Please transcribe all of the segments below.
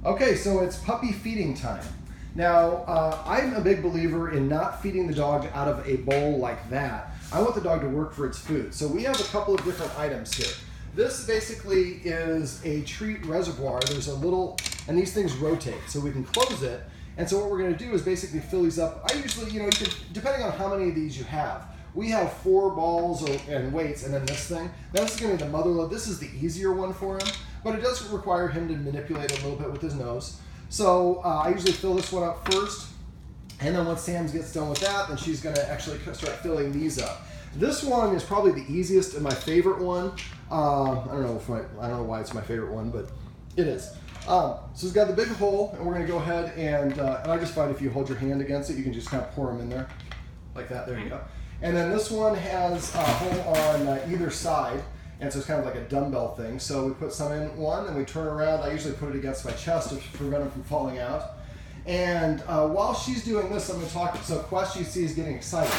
Okay, so it's puppy feeding time. Now, I'm a big believer in not feeding the dog out of a bowl like that. I want the dog to work for its food. So we have a couple of different items here. This basically is a treat reservoir. There's a little, and these things rotate, so we can close it. And so what we're gonna do is basically fill these up. I usually, you can, depending on how many of these you have, we have 4 balls and weights, and then this thing. This is gonna be the mother load. This is the easier one for him, but it does require him to manipulate a little bit with his nose. So I usually fill this one up first, and then once Sam gets done with that, then she's gonna actually start filling these up. This one is probably the easiest and my favorite one. I don't know why it's my favorite one, but it is. So it's got the big hole, and we're gonna go ahead and I just find if you hold your hand against it, you can just kind of pour them in there, like that. There you go. And then this one has a hole on either side, and so it's kind of like a dumbbell thing. So we put some in one, and we turn around. I usually put it against my chest to prevent them from falling out. And while she's doing this, I'm going to talk. So Quest, you see, is getting excited.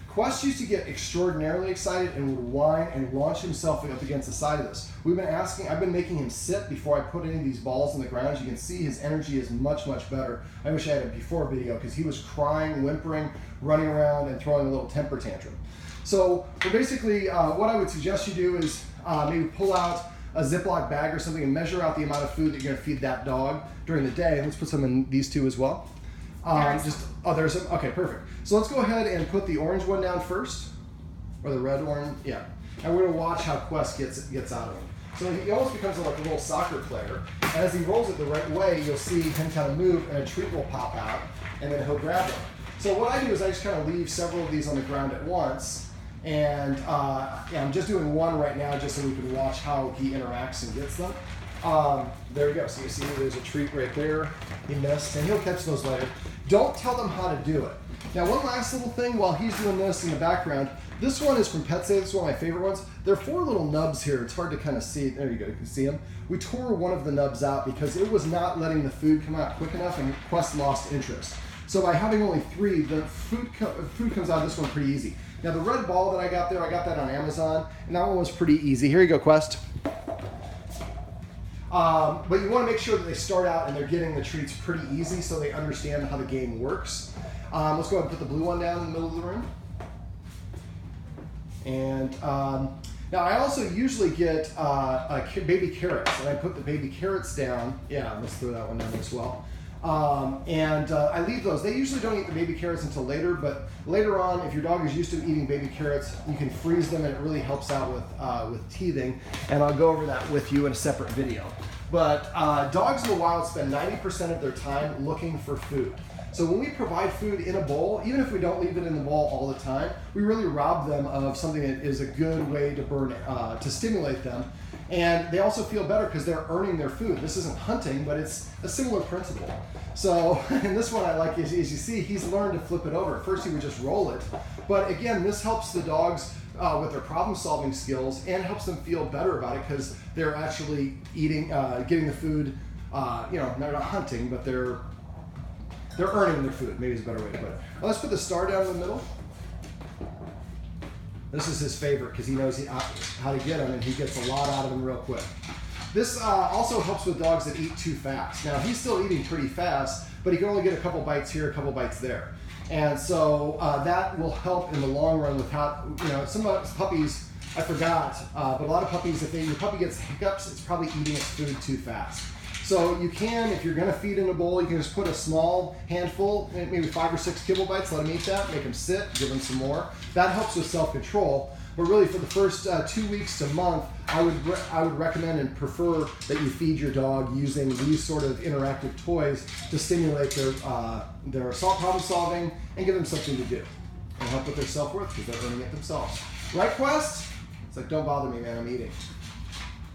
Quest used to get extraordinarily excited and would whine and launch himself up against the side of this. I've been making him sit before I put any of these balls in the ground. As you can see, his energy is much, much better. I wish I had a before video because he was crying, whimpering, running around, and throwing a little temper tantrum. So basically, what I would suggest you do is maybe pull out a Ziploc bag or something and measure out the amount of food that you're gonna feed that dog during the day. Let's put some in these two as well. There's some, okay, perfect. So let's go ahead and put the orange one down first, or the red one, yeah. And we're gonna watch how Quest gets out of him. So he almost becomes like a little soccer player. And as he rolls it the right way, you'll see him kind of move and a treat will pop out, and then he'll grab it. So what I do is I just kind of leave several of these on the ground at once. And I'm just doing one right now just so we can watch how he interacts and gets them. There we go. So you see there's a treat right there. He missed, and he'll catch those later. Don't tell them how to do it. Now, one last little thing while he's doing this in the background. This one is from PetSafe. This is one of my favorite ones. There are 4 little nubs here. It's hard to kind of see. There you go. You can see them. We tore one of the nubs out because it was not letting the food come out quick enough, and Quest lost interest. So by having only 3, the food comes out of this one pretty easy. Now, the red ball that I got there, I got that on Amazon, and that one was pretty easy. Here you go, Quest. But you want to make sure that they start out and they're getting the treats pretty easy so they understand how the game works. Let's go ahead and put the blue one down in the middle of the room. And now I also usually get baby carrots, and I put the baby carrots down. Yeah, let's throw that one down as well. I leave those. They usually don't eat the baby carrots until later, but later on, if your dog is used to eating baby carrots, you can freeze them, and it really helps out with teething. And I'll go over that with you in a separate video. But dogs in the wild spend 90% of their time looking for food. So when we provide food in a bowl, even if we don't leave it in the bowl all the time, we really rob them of something that is a good way to to stimulate them. And they also feel better because they're earning their food. This isn't hunting, but it's a similar principle. So, and this one I like is, as you see, he's learned to flip it over. At first he would just roll it. But again, this helps the dogs with their problem-solving skills and helps them feel better about it because they're actually eating, getting the food, they're not hunting, but they're earning their food, maybe is a better way to put it. Well, let's put the star down in the middle. This is his favorite because he knows how to get them, and he gets a lot out of them real quick. This also helps with dogs that eat too fast. Now, he's still eating pretty fast, but he can only get a couple bites here, a couple bites there. And so that will help in the long run with how, some puppies, I forgot, but a lot of puppies, if your puppy gets hiccups, it's probably eating its food too fast. So you can, if you're gonna feed in a bowl, you can just put a small handful, maybe 5 or 6 kibble bites, let them eat that, make them sit, give them some more. That helps with self-control. But really for the first 2 weeks to a month, I would recommend and prefer that you feed your dog using these sort of interactive toys to stimulate their problem solving and give them something to do. And help with their self-worth because they're earning it themselves. Right, Quest? It's like, don't bother me, man, I'm eating.